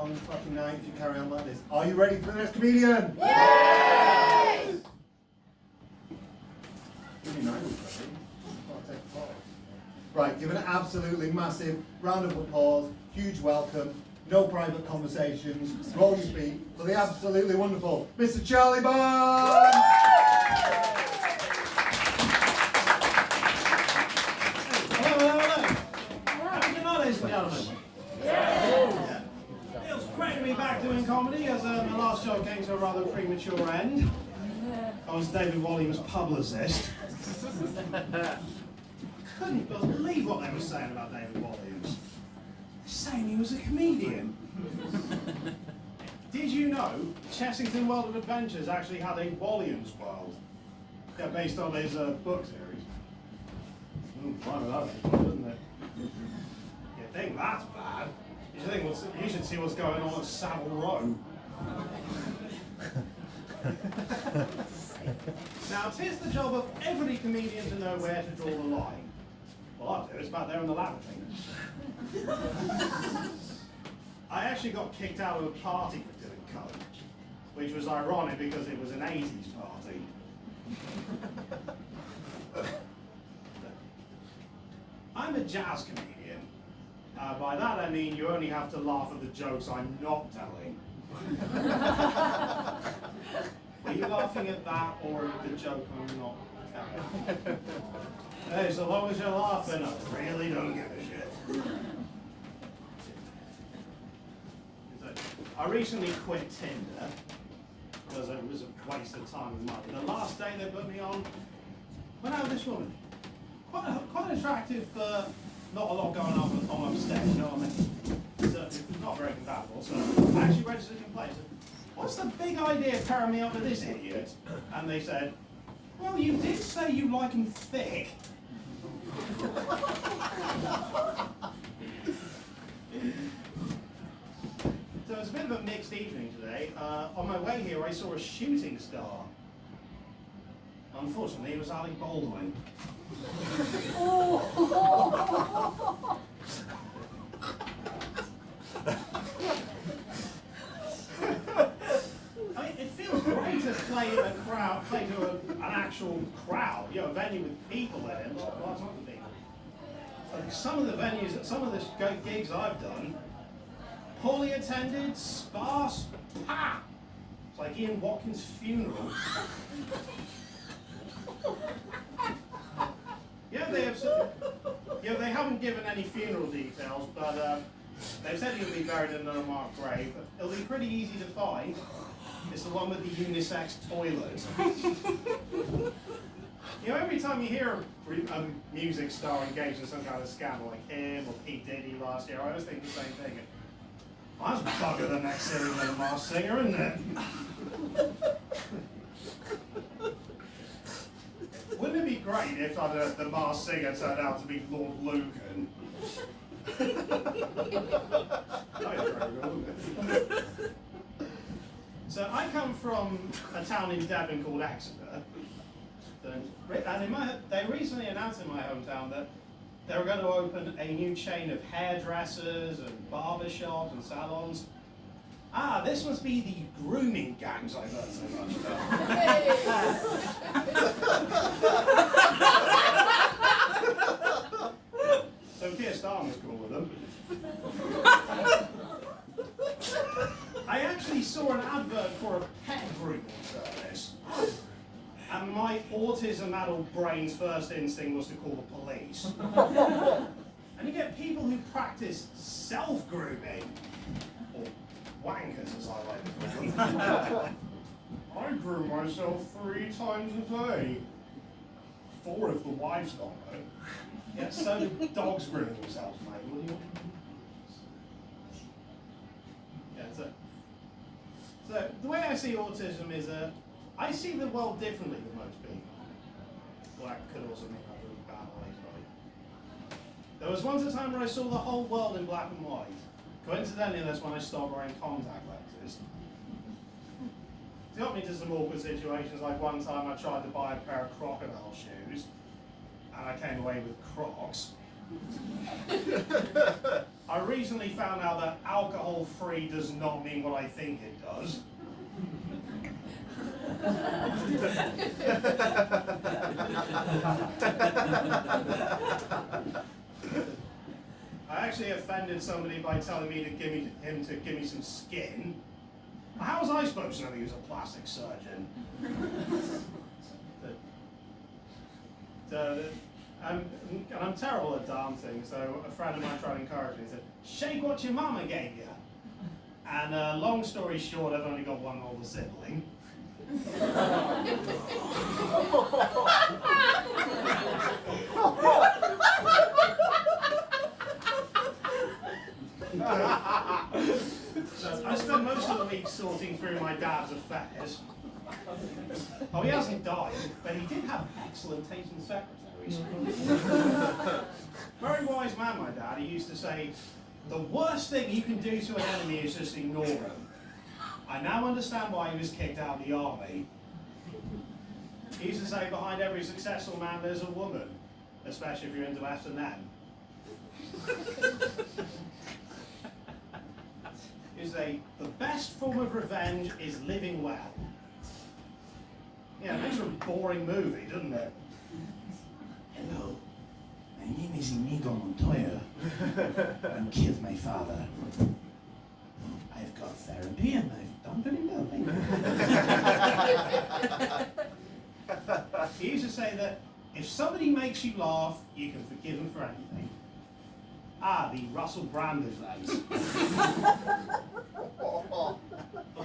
long fucking night if you carry on like this. Are you ready for the next comedian? Yay! Really nice, buddy. Right, give an absolutely massive round of applause, huge welcome, no private conversations, roll your feet for the absolutely wonderful Mr. Charlie Bond! Ladies and gentlemen. Yeah. It was great to be back doing comedy as my last show came to a rather premature end. I was David Walliams' publicist. Couldn't believe what they were saying about David Walliams. They're saying he was a comedian. Did you know Chessington World of Adventures actually had a Walliams world? Yeah, based on his book series. Blimey, that was fun, didn't it? You think that's bad? You should see what's going on at Savile Row. Now, it is the job of every comedian to know where to draw the line. Well, I do. It's back there in the lavatory. I actually got kicked out of a party for doing coke, which was ironic because it was an 80s party. I'm a jazz comedian. By that I mean you only have to laugh at the jokes I'm not telling. Are you laughing at that or at the joke I'm not telling? Hey, so long as you're laughing, I really don't give a shit. I recently quit Tinder because it was a waste of time and money. The last day they put me on, went out with this woman. Quite attractive, not a lot going on upstairs, you know what I mean? So, not very compatible, so I actually registered a complaint. What's the big idea of pairing me up with this idiot? And they said, well, you did say you like him thick. So it's a bit of a mixed evening today. On my way here, I saw a shooting star. Unfortunately, it was Alec Baldwin. I mean, it feels great to play to an actual crowd, you know, a venue with people in it, lots of people. Like some of the venues, some of the gigs I've done, poorly attended, sparse, it's like Ian Watkins' funeral. They haven't given any funeral details, but they've said he'll be buried in an unmarked grave. It'll be pretty easy to find. It's the one with the unisex toilet. You know, every time you hear a music star engaged in some kind of scandal, like him or Pete Diddy last year, I always think the same thing. That's bugger the next series of The Masked Singer, isn't it? Wouldn't it be great if the Masked Singer turned out to be Lord Lucan? So I come from a town in Devon called Exeter, and they recently announced in my hometown that they were going to open a new chain of hairdressers and barber shops and salons. Ah, this must be the grooming gangs I've heard so much about. So Keir Starmer's cool with them. I actually saw an advert for a pet grooming service. And my autism-addled brain's first instinct was to call the police. And you get people who practice self-grooming, or wankers as I like to call them. I groom myself 3 times a day. 4 if the wife's got it. Yeah, so do dogs groom themselves, mate. What do you want? Yeah, so the way I see autism is I see the world differently than most people. Well, that could also mean I have really bad eyesight. There was once a time where I saw the whole world in black and white. Coincidentally, that's when I stopped wearing contact lenses. It got me to some awkward situations, like one time I tried to buy a pair of crocodile shoes, and I came away with Crocs. I I recently found out that alcohol-free does not mean what I think it does. I actually offended somebody by telling me to give me some skin. How was I supposed to know he was a plastic surgeon? I'm terrible at dancing, so a friend of mine tried to encourage me. He said, "Shake what your mama gave you." And long story short, I've only got one older sibling. So I spent most of the week sorting through my dad's affairs. Oh, he hasn't died, but he did have excellent taste in secretaries. Very wise man, my dad. He used to say, "The worst thing you can do to an enemy is just ignore him." I now understand why he was kicked out of the army. He used to say, behind every successful man there's a woman, especially if you're into S&M. He used to say, the best form of revenge is living well. Yeah, it makes for a boring movie, doesn't it? Hello, my name is Inigo Montoya. You killed my father. I've got therapy and I've done very well. He used to say that if somebody makes you laugh, you can forgive them for anything. Ah, the Russell Brand effect.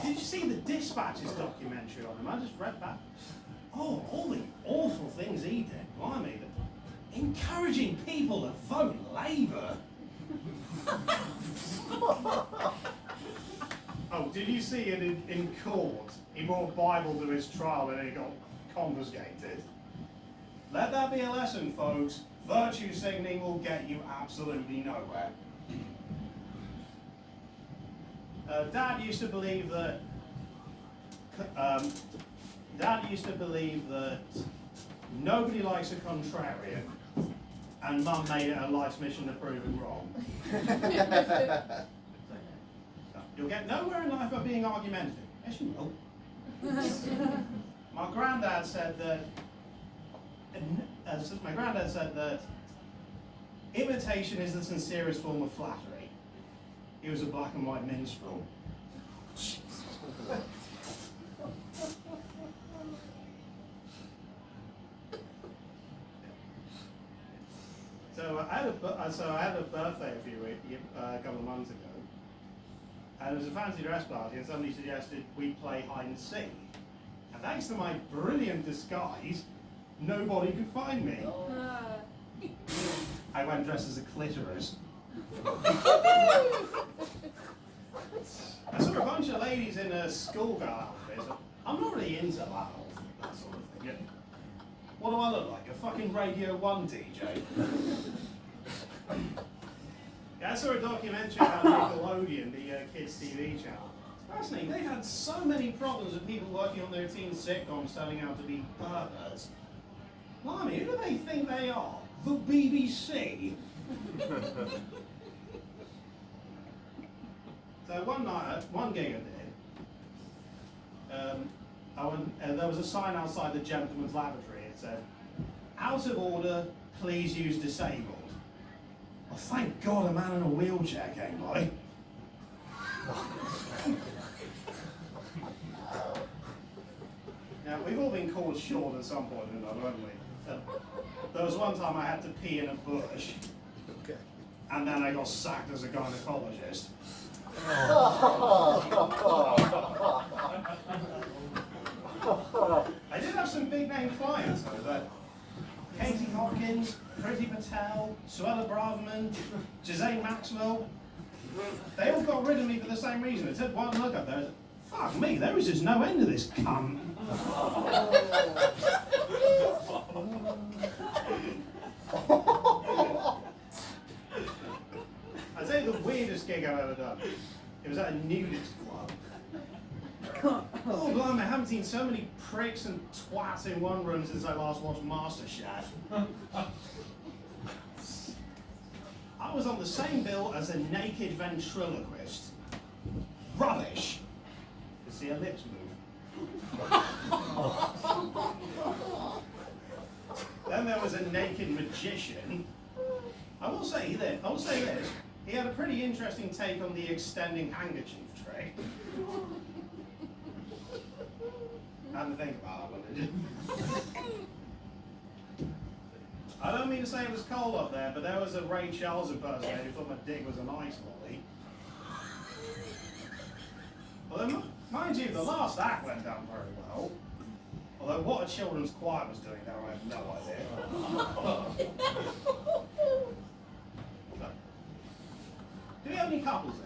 Did you see the Dispatches documentary on him? I just read that. Oh, all the awful things he did. Blimey, encouraging people to vote Labour. Oh, did you see it in court? He brought a Bible to his trial and it got confiscated. Let that be a lesson, folks. Virtue signaling will get you absolutely nowhere. Dad used to believe that nobody likes a contrarian, and Mum made it her life's mission to prove it wrong. You'll get nowhere in life by being argumentative. Yes, you will. My granddad said that. My granddad said that imitation is the sincerest form of flattery. He was a black and white minstrel. So I had a birthday a couple of months ago, and it was a fancy dress party, and somebody suggested we play hide and seek. And thanks to my brilliant disguise, nobody could find me. I went dressed as a clitoris. I saw a bunch of ladies in a schoolgirl outfit. I'm not really into that sort of thing. What do I look like? A fucking Radio 1 DJ? Yeah, I saw a documentary about Nickelodeon, the kids' TV channel. It's fascinating. They've had so many problems with people working on their teen sitcoms turning out to be perverts. Blimey, who do they think they are? The BBC? So one night, one gig I did, there was a sign outside the gentleman's lavatory. It said, "Out of order, please use disabled." Well, thank God a man in a wheelchair came by. Now, we've all been called short at some point or another, haven't we? There was one time I had to pee in a bush, and then I got sacked as a gynecologist. I did have some big name clients though. Katie Hopkins, Priti Patel, Suella Braverman, Jazane Maxwell. They all got rid of me for the same reason. It took one look up there. Fuck me, there is just no end to this cunt. I'd say the weirdest gig I've ever done. It was at a nudist club. Oh, blimey, I haven't seen so many pricks and twats in one room since I last watched MasterChef. I was on the same bill as a naked ventriloquist. Rubbish. You see her lips move. Then there was a naked magician. I will say this. He had a pretty interesting take on the extending handkerchief trick. Hadn't to think about it, did you? I don't mean to say it was cold up there, but there was a Ray Charles impersonator who thought my dick was an ice lolly. Although, mind you, the last act went down very well. Although what a children's choir was doing there, I have no idea. Do we have any couples in?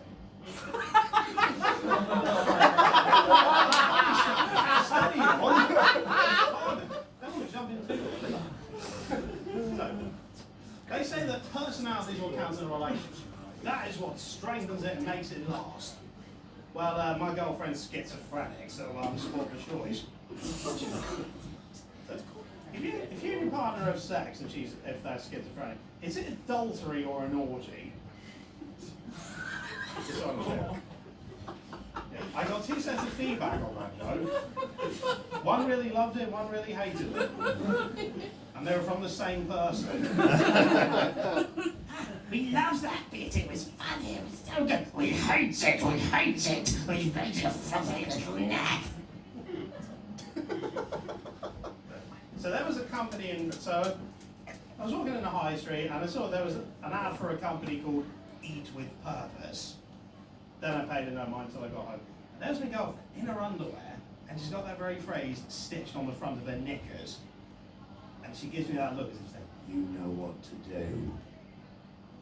Steady on. Don't want to jump into it. So, they say that personality is what counts in a relationship. That is what strengthens it and makes it last. Well, my girlfriend's schizophrenic, so spot the choice. So, if you and your partner have sex and if they're schizophrenic, is it adultery or an orgy? Just so I'm clear. Yeah, I got 2 sets of feedback on that joke. One really loved it, one really hated it. And they were from the same person. We love that bit, it was funny, it was so good. We hate it, we made it a filthy little nap. So there was a company so I was walking in the high street and I saw there was an ad for a company called Eat with Purpose. Then I paid no mind until I got home. And there's my girlfriend in her underwear, and she's got that very phrase stitched on the front of her knickers. And she gives me that look as if saying, "You know what to do."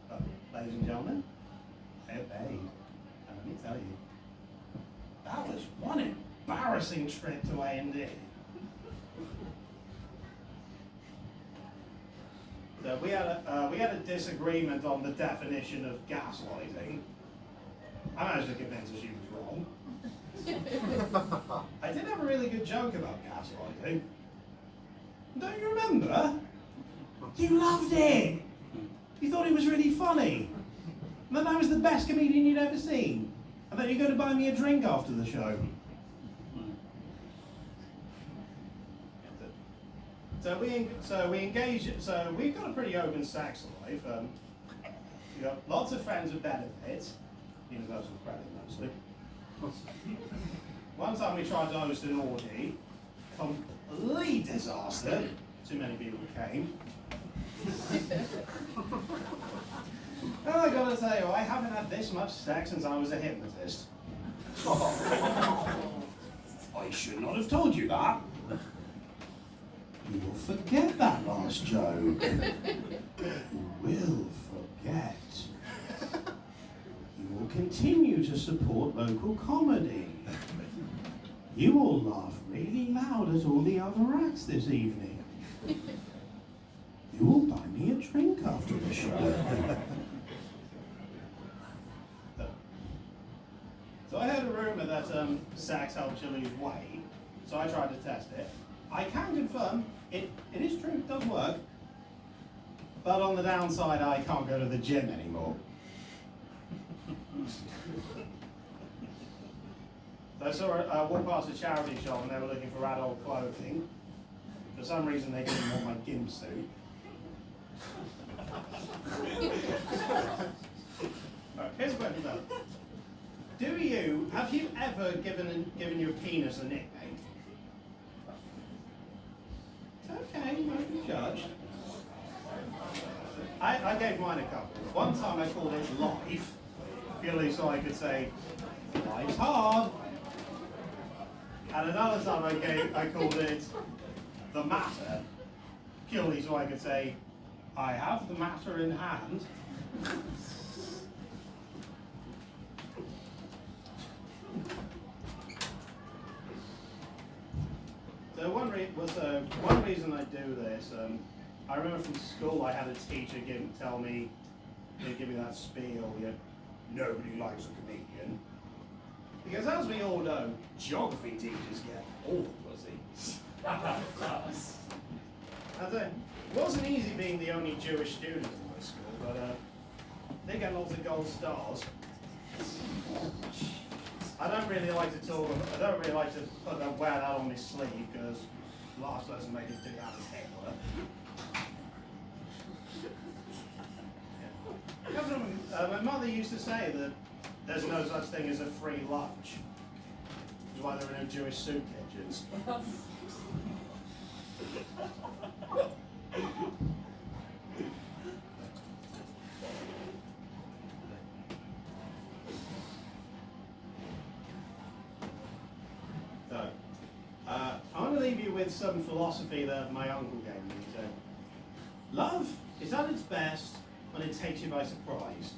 But, ladies and gentlemen, I obeyed. And let me tell you, that was one embarrassing trip to A&D. So we had a disagreement on the definition of gaslighting. I managed to convince her she was wrong. I did have a really good joke about gaslighting. Don't you remember? You loved it. You thought it was really funny. And that I was the best comedian you'd ever seen. And that you're going to buy me a drink after the show. So we engage. So we've got a pretty open sex life. We've got lots of friends with benefits, universal credit mostly. One time we tried to host an orgy, complete disaster. Too many people came. And I gotta say, I haven't had this much sex since I was a hypnotist. I should not have told you that. You will forget that last joke. You will forget. You will continue to support local comedy. You will laugh really loud at all the other acts this evening. You will buy me a drink after the show. So I heard a rumour that sex helps you lose weight, so I tried to test it. I can confirm it is true, it does work. But on the downside, I can't go to the gym anymore. So I saw walk past a charity shop and they were looking for adult clothing. For some reason, they didn't want my gimp suit. Right, here's a question though. Have you ever given your penis a nickname? Okay, you won't be judged. I gave mine a couple. One time I called it Life, purely so I could say, life's hard. And another time I called it The Matter, purely so I could say, I have the matter in hand. So one reason I do this, I remember from school I had a teacher give me that spiel, nobody likes a comedian. Because as we all know, geography teachers get all the pussy. And it wasn't easy being the only Jewish student in my school, but Did get lots of gold stars. I don't really like to talk. I don't really like to wear that on my sleeve because the last person made his out his head work. My mother used to say that there's no such thing as a free lunch, which is why there are no Jewish soup kitchens. So, I'm going to leave you with some philosophy that my uncle gave me. He said, love is at its best when it takes you by surprise.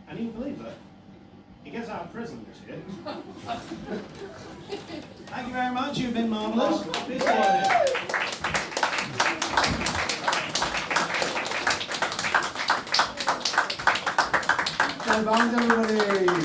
And you believe it. He gets out of prison this year. Thank you very much. You've been marvellous. Peace out. Bye, everybody.